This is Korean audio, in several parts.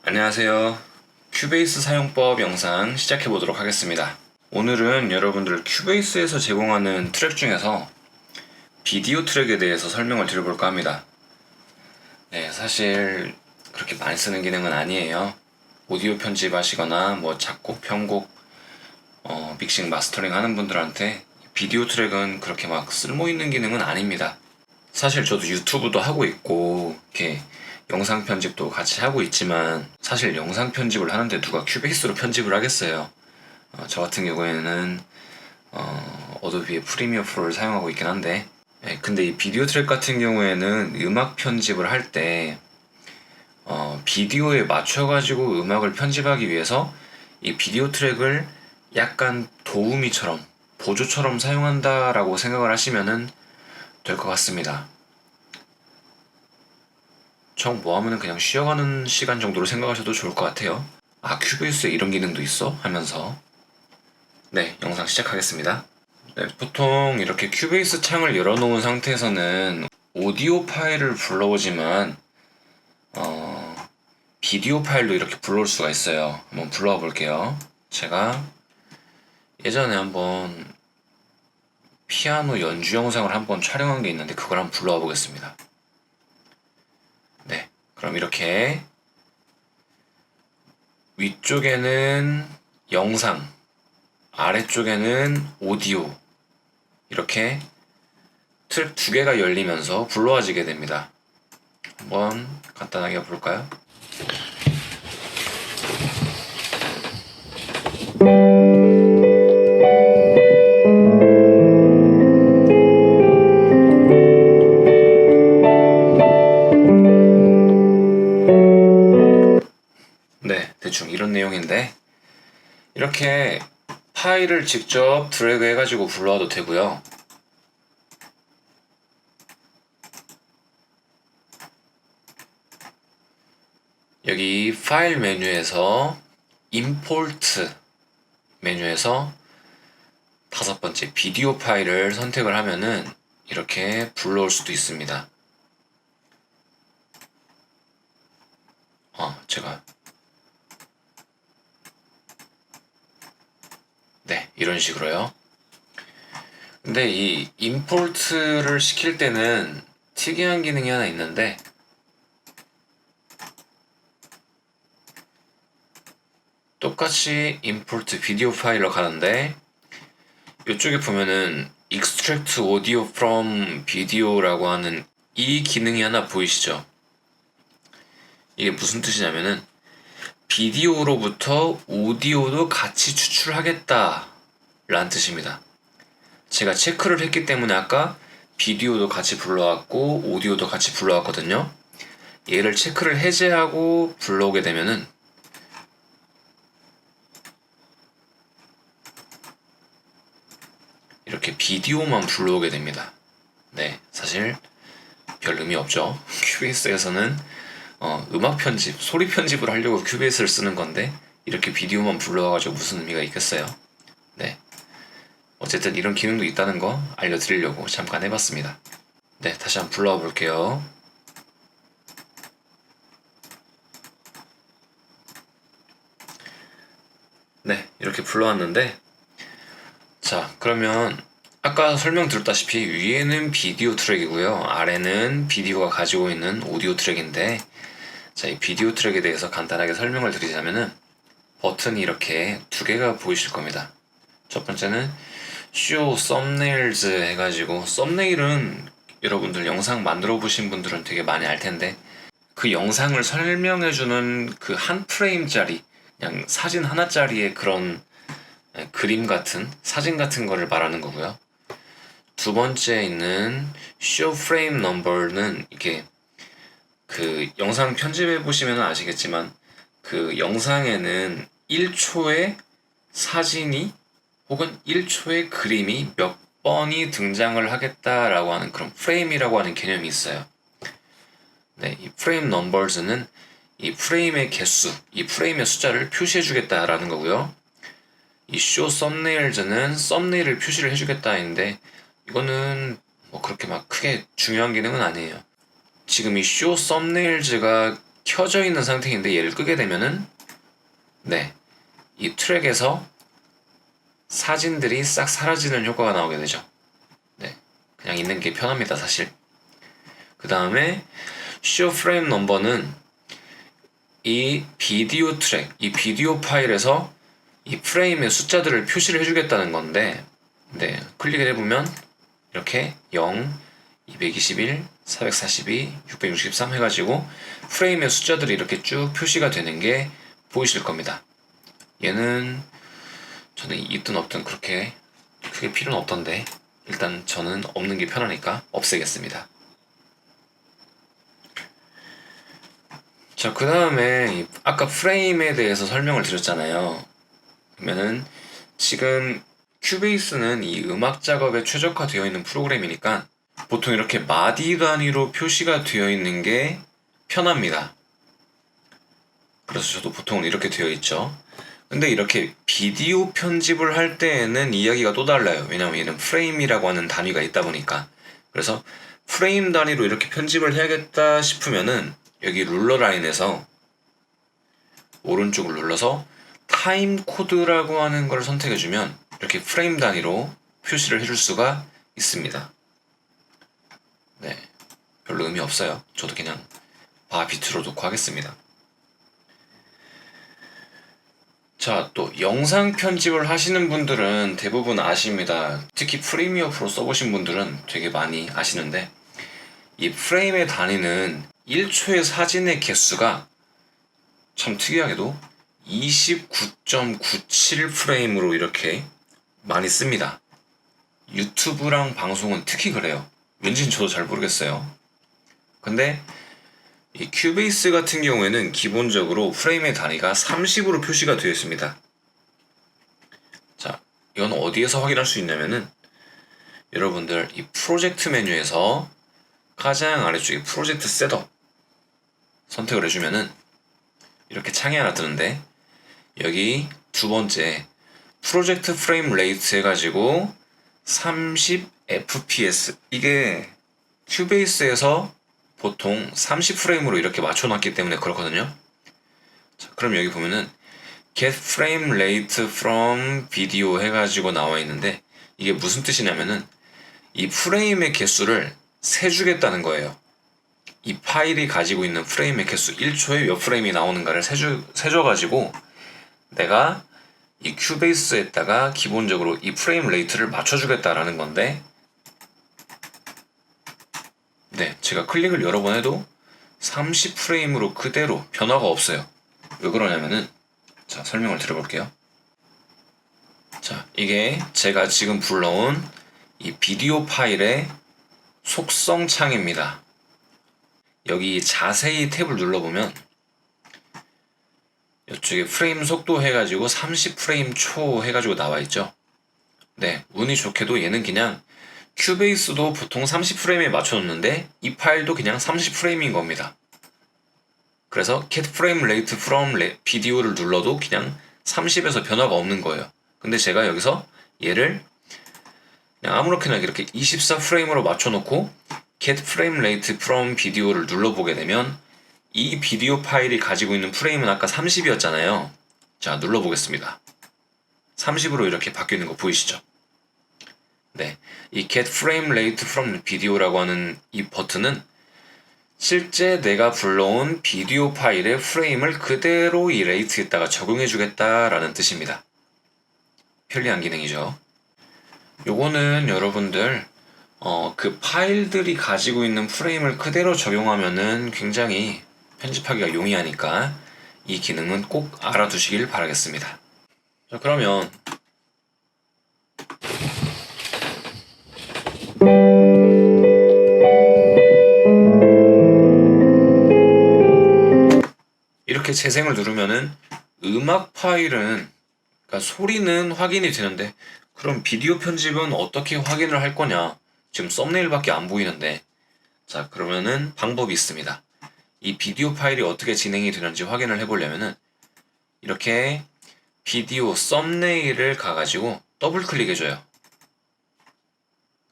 안녕하세요. 큐베이스 사용법 영상 시작해 보도록 하겠습니다. 오늘은 여러분들 큐베이스에서 제공하는 트랙 중에서 비디오 트랙에 대해서 설명을 드려볼까 합니다. 네, 사실 그렇게 많이 쓰는 기능은 아니에요. 오디오 편집하시거나 뭐 작곡, 편곡, 믹싱, 마스터링 하는 분들한테 비디오 트랙은 그렇게 막 쓸모있는 기능은 아닙니다. 사실 저도 유튜브도 하고 있고 이렇게 영상 편집도 같이 하고 있지만 사실 영상 편집을 하는데 누가 큐베이스로 편집을 하겠어요. 저 같은 경우에는 어도비의 프리미어 프로를 사용하고 있긴 한데 근데 이 비디오 트랙 같은 경우에는 음악 편집을 할 때 비디오에 맞춰가지고 음악을 편집하기 위해서 이 비디오 트랙을 약간 도우미처럼 보조처럼 사용한다라고 생각을 하시면은 될 것 같습니다. 정 뭐하면은 그냥 쉬어가는 시간 정도로 생각하셔도 좋을 것 같아요. 아, 큐베이스에 이런 기능도 있어? 하면서 네, 영상 시작하겠습니다. 네, 보통 이렇게 큐베이스 창을 열어놓은 상태에서는 오디오 파일을 불러오지만 비디오 파일도 이렇게 불러올 수가 있어요. 한번 불러와 볼게요. 제가 예전에 한번 피아노 연주 영상을 한번 촬영한 게 있는데 그걸 한번 불러와 보겠습니다. 네, 그럼 이렇게 위쪽에는 영상, 아래쪽에는 오디오, 이렇게 트랙 두 개가 열리면서 불러와지게 됩니다. 한번 간단하게 볼까요? 네, 대충 이런 내용인데 이렇게 파일을 직접 드래그 해가지고 불러와도 되고요. 여기 파일 메뉴에서 임포트 메뉴에서 다섯 번째 비디오 파일을 선택을 하면은 이렇게 불러올 수도 있습니다. 제가 네, 이런 식으로요. 근데 이 임포트를 시킬 때는 특이한 기능이 하나 있는데 똑같이 임포트 비디오 파일로 가는데 이쪽에 보면은 extract audio from video라고 하는 이 기능이 하나 보이시죠? 이게 무슨 뜻이냐면은 비디오로부터 오디오도 같이 추출하겠다 라는 뜻입니다. 제가 체크를 했기 때문에 아까 비디오도 같이 불러왔고 오디오도 같이 불러왔거든요. 얘를 체크를 해제하고 불러오게 되면은 이렇게 비디오만 불러오게 됩니다. 네, 사실 별 의미 없죠. 큐베이스에서는 음악 편집, 소리 편집을 하려고 큐베이스를 쓰는 건데 이렇게 비디오만 불러와가지고 무슨 의미가 있겠어요. 네, 어쨌든 이런 기능도 있다는 거 알려드리려고 잠깐 해봤습니다. 네, 다시 한번 불러와 볼게요. 네, 이렇게 불러왔는데 자, 그러면 아까 설명드렸다시피 위에는 비디오 트랙이고요. 아래는 비디오가 가지고 있는 오디오 트랙인데 자, 이 비디오 트랙에 대해서 간단하게 설명을 드리자면은 버튼이 이렇게 두 개가 보이실 겁니다. 첫 번째는 Show Thumbnails 해가지고 썸네일은 여러분들 영상 만들어 보신 분들은 되게 많이 알 텐데 그 영상을 설명해주는 그 한 프레임짜리 그냥 사진 하나짜리의 그런 그림 같은 사진 같은 거를 말하는 거고요. 두 번째 있는 Show Frame Number는 이게 그 영상 편집해 보시면 아시겠지만 그 영상에는 1초의 사진이 혹은 1초의 그림이 몇 번이 등장을 하겠다라고 하는 그런 프레임이라고 하는 개념이 있어요. 네, 이 프레임 넘버즈는 이 프레임의 개수, 이 프레임의 숫자를 표시해 주겠다라는 거고요. 이 쇼 썸네일즈는 썸네일을 표시를 해주겠다인데 이거는 뭐 그렇게 막 크게 중요한 기능은 아니에요. 지금 이 쇼 썸네일즈가 켜져 있는 상태인데 얘를 끄게 되면은 네, 이 트랙에서 사진들이 싹 사라지는 효과가 나오게 되죠. 네, 그냥 있는 게 편합니다, 사실. 그 다음에 show frame number는 이 비디오 트랙, 이 비디오 파일에서 이 프레임의 숫자들을 표시를 해주겠다는 건데, 네, 클릭을 해보면 이렇게 0, 221, 442, 663 해가지고 프레임의 숫자들이 이렇게 쭉 표시가 되는 게 보이실 겁니다. 얘는 저는 있든 없든 그렇게 크게 필요는 없던데 일단 저는 없는 게 편하니까 없애겠습니다. 자, 그 다음에 아까 프레임에 대해서 설명을 드렸잖아요. 그러면은 지금 큐베이스는 이 음악 작업에 최적화되어 있는 프로그램이니까 보통 이렇게 마디 단위로 표시가 되어 있는 게 편합니다. 그래서 저도 보통 이렇게 되어 있죠. 근데 이렇게 비디오 편집을 할 때에는 이야기가 또 달라요. 왜냐면 얘는 프레임이라고 하는 단위가 있다 보니까. 그래서 프레임 단위로 이렇게 편집을 해야겠다 싶으면은 여기 룰러 라인에서 오른쪽을 눌러서 타임 코드라고 하는 걸 선택해주면 이렇게 프레임 단위로 표시를 해줄 수가 있습니다. 네, 별로 의미 없어요. 저도 그냥 바 비트로 놓고 하겠습니다. 자, 또 영상 편집을 하시는 분들은 대부분 아십니다. 특히 프리미어 프로 써보신 분들은 되게 많이 아시는데 이 프레임의 단위는 1초의 사진의 개수가 참 특이하게도 29.97 프레임으로 이렇게 많이 씁니다. 유튜브랑 방송은 특히 그래요. 왠지는 저도 잘 모르겠어요. 근데 이 큐베이스 같은 경우에는 기본적으로 프레임의 단위가 30으로 표시가 되어 있습니다. 자, 이건 어디에서 확인할 수 있냐면은 여러분들 이 프로젝트 메뉴에서 가장 아래쪽에 프로젝트 셋업 선택을 해주면은 이렇게 창이 하나 뜨는데 여기 두 번째 프로젝트 프레임 레이트 해가지고 30 fps 이게 큐베이스에서 보통 30프레임으로 이렇게 맞춰놨기 때문에 그렇거든요. 자, 그럼 여기 보면은 get frame rate from video 해가지고 나와 있는데 이게 무슨 뜻이냐면은 이 프레임의 개수를 세주겠다는 거예요. 이 파일이 가지고 있는 프레임의 개수 1초에 몇 프레임이 나오는가를 세줘가지고 내가 이 큐베이스에다가 기본적으로 이 프레임 레이트를 맞춰주겠다라는 건데 네, 제가 클릭을 여러 번 해도 30프레임으로 그대로 변화가 없어요. 왜 그러냐면은 자, 설명을 드려볼게요. 자, 이게 제가 지금 불러온 이 비디오 파일의 속성 창입니다. 여기 자세히 탭을 눌러보면 이쪽에 프레임 속도 해가지고 30프레임 초 해가지고 나와있죠. 네, 운이 좋게도 얘는 그냥 큐베이스도 보통 30프레임에 맞춰놓는데 이 파일도 그냥 30프레임인 겁니다. 그래서 get frame rate from video를 눌러도 그냥 30에서 변화가 없는 거예요. 근데 제가 여기서 얘를 그냥 아무렇게나 이렇게 24프레임으로 맞춰놓고 get frame rate from video를 눌러보게 되면 이 비디오 파일이 가지고 있는 프레임은 아까 30이었잖아요. 자, 눌러보겠습니다. 30으로 이렇게 바뀌는 거 보이시죠? 네, 이 get frame rate from video라고 하는 이 버튼은 실제 내가 불러온 비디오 파일의 프레임을 그대로 이 레이트에다가 적용해 주겠다라는 뜻입니다. 편리한 기능이죠. 요거는 여러분들 그 파일들이 가지고 있는 프레임을 그대로 적용하면은 굉장히 편집하기가 용이하니까 이 기능은 꼭 알아두시길 바라겠습니다. 자, 그러면 이렇게 재생을 누르면은 음악 파일은 그러니까 소리는 확인이 되는데 그럼 비디오 편집은 어떻게 확인을 할 거냐? 지금 썸네일밖에 안 보이는데 자, 그러면은 방법이 있습니다. 이 비디오 파일이 어떻게 진행이 되는지 확인을 해보려면은 이렇게 비디오 썸네일을 가가지고 더블 클릭해줘요.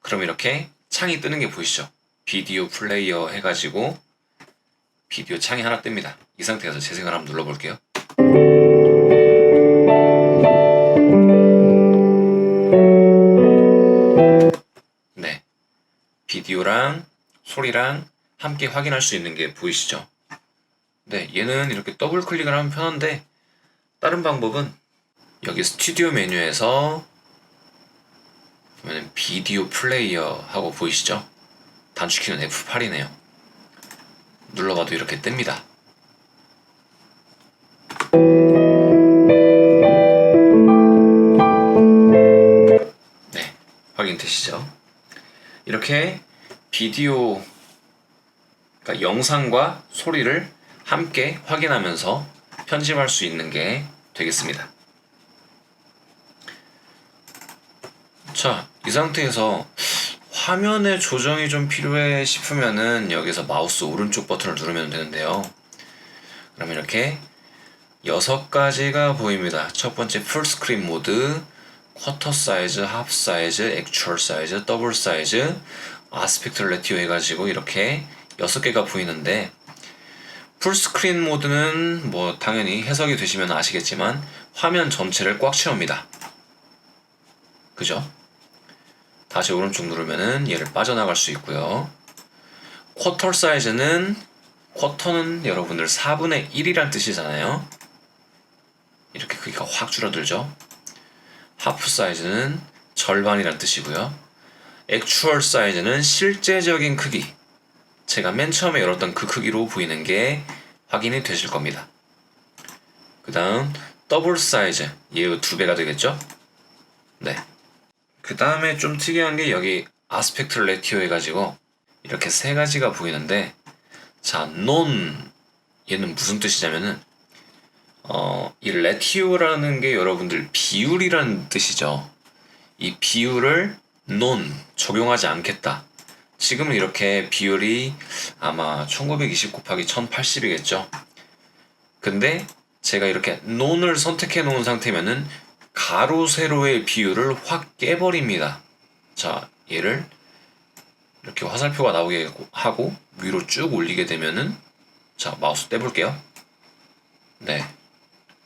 그럼 이렇게 창이 뜨는 게 보이시죠? 비디오 플레이어 해가지고 비디오 창이 하나 뜹니다. 이 상태에서 재생을 한번 눌러볼게요. 네, 비디오랑 소리랑 함께 확인할 수 있는 게 보이시죠? 네, 얘는 이렇게 더블 클릭을 하면 편한데 다른 방법은 여기 스튜디오 메뉴에서 보면 비디오 플레이어 하고 보이시죠? 단축키는 F8이네요. 눌러봐도 이렇게 뜹니다. 네, 확인되시죠? 이렇게 비디오, 그러니까 영상과 소리를 함께 확인하면서 편집할 수 있는 게 되겠습니다. 자, 이 상태에서 화면의 조정이 좀 필요해 싶으면은 여기서 마우스 오른쪽 버튼을 누르면 되는데요. 그러면 이렇게 6가지가 보입니다. 첫 번째 풀스크린 모드, 쿼터 사이즈, 하프 사이즈, 액추얼 사이즈, 더블 사이즈, 아스펙트 레티오 해가지고 이렇게 6개가 보이는데, 풀스크린 모드는 뭐 당연히 해석이 되시면 아시겠지만 화면 전체를 꽉 채웁니다. 그죠? 다시 오른쪽 누르면은 얘를 빠져나갈 수 있고요. 쿼터 사이즈는, 쿼터는 여러분들 4분의 1이란 뜻이잖아요. 이렇게 크기가 확 줄어들죠. 하프 사이즈는 절반이란 뜻이고요. 액추얼 사이즈는 실제적인 크기, 제가 맨 처음에 열었던 그 크기로 보이는 게 확인이 되실 겁니다. 그 다음 더블 사이즈, 얘의 2배가 되겠죠? 네. 그 다음에 좀 특이한 게 여기 아스펙트 레티오 해가지고 이렇게 3가지가 보이는데, 자, 얘는 무슨 뜻이냐면은 이 레티오라는 게 여러분들 비율이라는 뜻이죠. 이 비율을 적용하지 않겠다. 지금은 이렇게 비율이 아마 1920 곱하기 1080이겠죠. 근데 제가 이렇게 을 선택해 놓은 상태면은 가로 세로의 비율을 확 깨버립니다. 자, 얘를 이렇게 화살표가 나오게 하고 위로 쭉 올리게 되면은, 자, 마우스 떼볼게요. 네,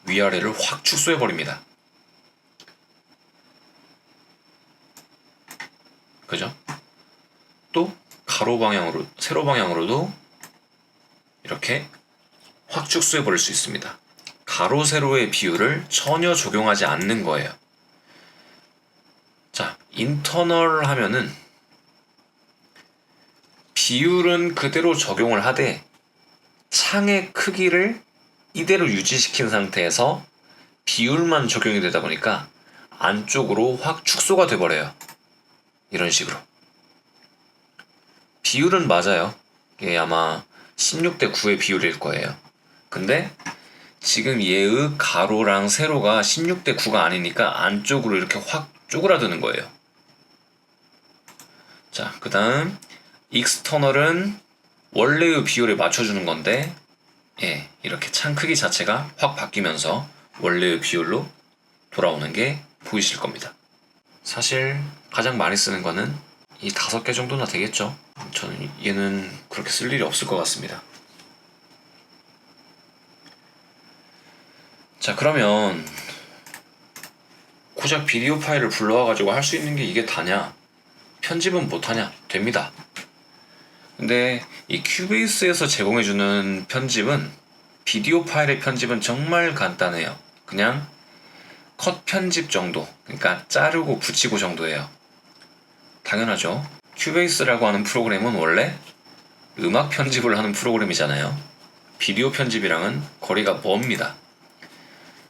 위아래를 확 축소해 버립니다. 그죠? 또 가로 방향으로, 세로 방향으로도 이렇게 확 축소해 버릴 수 있습니다. 가로 세로의 비율을 전혀 적용하지 않는 거예요. 자, 인터널 하면은 비율은 그대로 적용을 하되 창의 크기를 이대로 유지시킨 상태에서 비율만 적용이 되다 보니까 안쪽으로 확 축소가 돼버려요. 이런 식으로. 비율은 맞아요. 이게 아마 16대 9의 비율일 거예요. 근데 지금 얘의 가로랑 세로가 16대 9가 아니니까 안쪽으로 이렇게 확 쪼그라드는 거예요. 자, 그 다음 익스터널은 원래의 비율에 맞춰주는 건데, 예, 이렇게 창 크기 자체가 확 바뀌면서 원래의 비율로 돌아오는 게 보이실 겁니다. 사실 가장 많이 쓰는 거는 이 5개 정도나 되겠죠. 저는 얘는 그렇게 쓸 일이 없을 것 같습니다. 자, 그러면 고작 비디오 파일을 불러와가지고 할 수 있는 게 이게 다냐? 편집은 못하냐? 됩니다. 근데 이 큐베이스에서 제공해주는 편집은, 비디오 파일의 편집은 정말 간단해요. 그냥 컷 편집 정도, 그러니까 자르고 붙이고 정도예요. 당연하죠. 큐베이스라고 하는 프로그램은 원래 음악 편집을 하는 프로그램이잖아요. 비디오 편집이랑은 거리가 멉니다.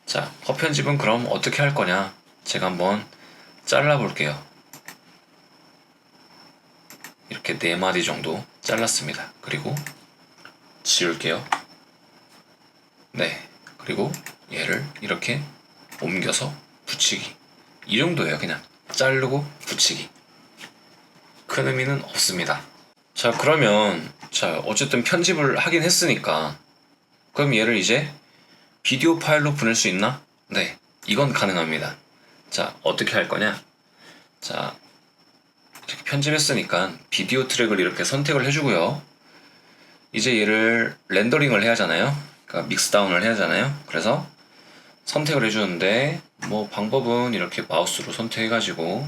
자, 컷 편집은 그럼 어떻게 할 거냐? 제가 한번 잘라볼게요. 이렇게 4마디 정도 잘랐습니다. 그리고 지울게요. 네, 그리고 얘를 이렇게 옮겨서 붙이기. 이 정도예요. 그냥 자르고 붙이기. 큰 의미는 없습니다. 자, 그러면 어쨌든 편집을 하긴 했으니까 그럼 얘를 이제 비디오 파일로 보낼 수 있나? 네, 이건 가능합니다. 자, 어떻게 할 거냐? 자, 이렇게 편집했으니까 비디오 트랙을 이렇게 선택을 해주고요. 이제 얘를 렌더링을 해야 하잖아요. 그러니까 믹스다운을 해야 하잖아요. 그래서 선택을 해주는데 뭐 방법은 이렇게 마우스로 선택해가지고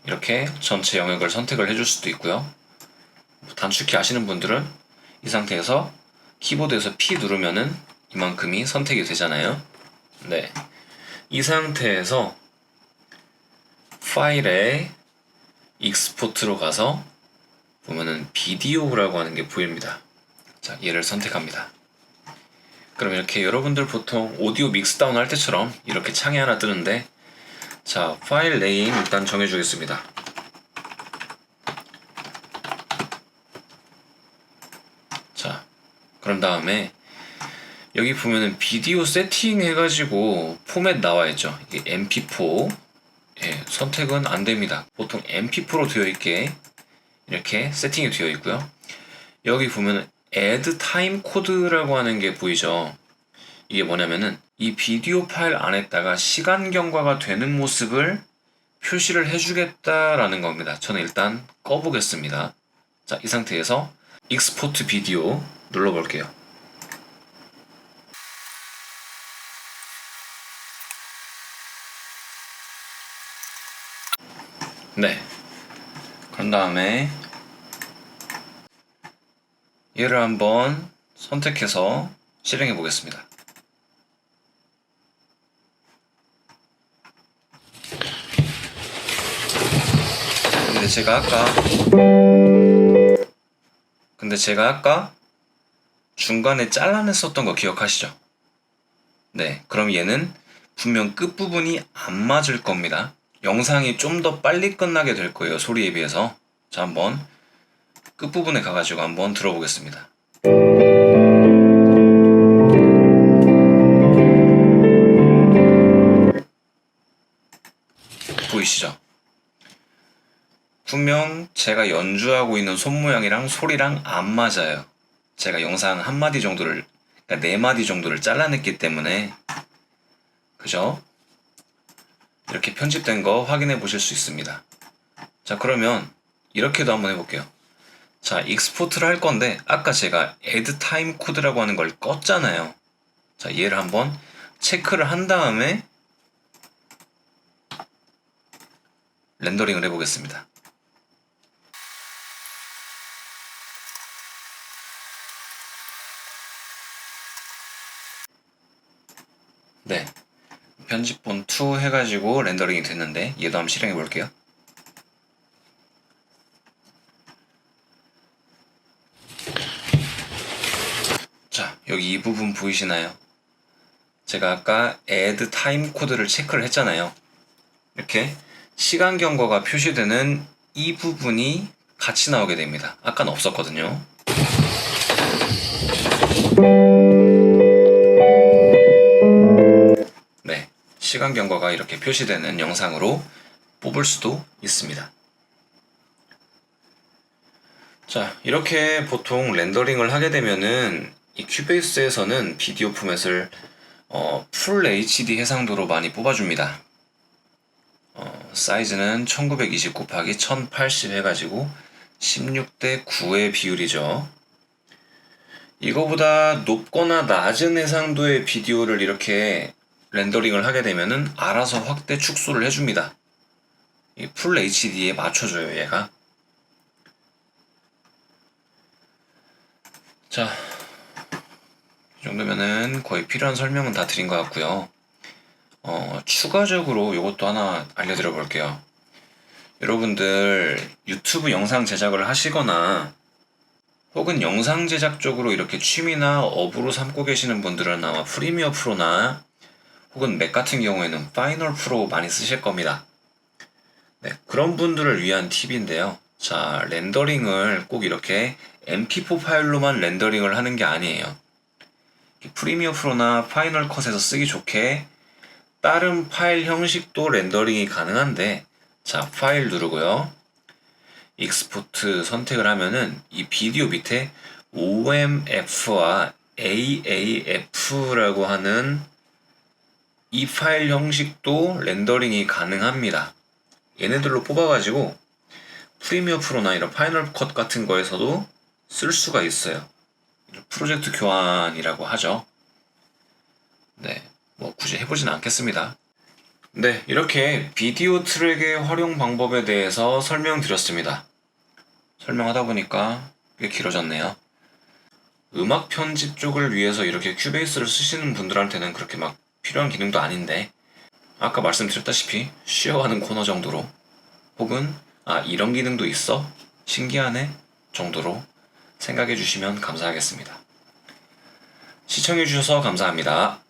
이렇게 전체 영역을 선택을 해줄 수도 있고요. 단축키 아시는 분들은 이 상태에서 키보드에서 P 누르면은 이만큼이 선택이 되잖아요. 네, 이 상태에서 파일에 익스포트로 가서 보면은 비디오라고 하는 게 보입니다. 자, 얘를 선택합니다. 그럼 이렇게 여러분들 보통 오디오 믹스다운 할 때처럼 이렇게 창이 하나 뜨는데, 자, 파일 네임 일단 정해주겠습니다. 자, 그런 다음에 여기 보면은 비디오 세팅 해가지고 포맷 나와있죠. 이게 MP4. 예, 선택은 안 됩니다. 보통 MP4로 되어 있게 이렇게 세팅이 되어 있고요. 여기 보면은 add time code라고 하는 게 보이죠. 이게 뭐냐면은 이 비디오 파일 안에다가 시간 경과가 되는 모습을 표시를 해주겠다라는 겁니다. 저는 일단 꺼보겠습니다. 자, 이 상태에서 익스포트 비디오 눌러볼게요. 네. 그런 다음에 얘를 한번 선택해서 실행해 보겠습니다. 근데 제가 아까 중간에 잘라냈었던 거 기억하시죠? 네, 그럼 얘는 분명 끝부분이 안 맞을 겁니다. 영상이 좀 더 빨리 끝나게 될 거예요, 소리에 비해서. 자, 한번 끝부분에 가가지고 한번 들어보겠습니다. 보이시죠? 분명 제가 연주하고 있는 손 모양이랑 소리랑 안 맞아요. 제가 영상 한 마디 정도를, 그러니까 네 마디 정도를 잘라냈기 때문에, 그죠? 이렇게 편집된 거 확인해 보실 수 있습니다. 자, 그러면 이렇게도 한번 해볼게요. 자, 익스포트를 할 건데 아까 제가 add time code라고 하는 걸 껐잖아요. 자, 얘를 한번 체크를 한 다음에 렌더링을 해보겠습니다. 네, 편집본 2 해가지고 렌더링이 됐는데 얘도 한번 실행해 볼게요. 자, 여기 이 부분 보이시나요? 제가 아까 add time code를 체크를 했잖아요. 이렇게 시간 경과가 표시되는 이 부분이 같이 나오게 됩니다. 아까는 없었거든요. 네, 시간 경과가 이렇게 표시되는 영상으로 뽑을 수도 있습니다. 자, 이렇게 보통 렌더링을 하게 되면은 이 큐베이스에서는 비디오 포맷을 풀 HD 해상도로 많이 뽑아줍니다. 사이즈는 1920 곱하기 1080 해가지고 16대 9의 비율이죠. 이거보다 높거나 낮은 해상도의 비디오를 이렇게 렌더링을 하게 되면은 알아서 확대 축소를 해줍니다. 이 풀 HD에 맞춰줘요, 얘가. 자, 이 정도면은 거의 필요한 설명은 다 드린 것 같고요. 추가적으로 이것도 하나 알려드려 볼게요. 여러분들 유튜브 영상 제작을 하시거나 혹은 영상 제작 쪽으로 이렇게 취미나 업으로 삼고 계시는 분들은 아마 프리미어 프로나 혹은 맥 같은 경우에는 파이널 프로 많이 쓰실 겁니다. 네, 그런 분들을 위한 팁인데요. 자, 렌더링을 꼭 이렇게 MP4 파일로만 렌더링을 하는 게 아니에요. 프리미어 프로나 파이널 컷에서 쓰기 좋게 다른 파일 형식도 렌더링이 가능한데, 자, 파일 누르고요. 익스포트 선택을 하면은 이 비디오 밑에 OMF와 AAF라고 하는 이 파일 형식도 렌더링이 가능합니다. 얘네들로 뽑아가지고 프리미어 프로나 이런 파이널 컷 같은 거에서도 쓸 수가 있어요. 프로젝트 교환이라고 하죠. 네, 뭐 굳이 해보진 않겠습니다. 네, 이렇게 비디오 트랙의 활용 방법에 대해서 설명드렸습니다. 설명하다 보니까 꽤 길어졌네요. 음악 편집 쪽을 위해서 이렇게 큐베이스를 쓰시는 분들한테는 그렇게 막 필요한 기능도 아닌데, 아까 말씀드렸다시피 쉬어가는 코너 정도로, 혹은 아 이런 기능도 있어? 신기하네? 정도로 생각해 주시면 감사하겠습니다. 시청해 주셔서 감사합니다.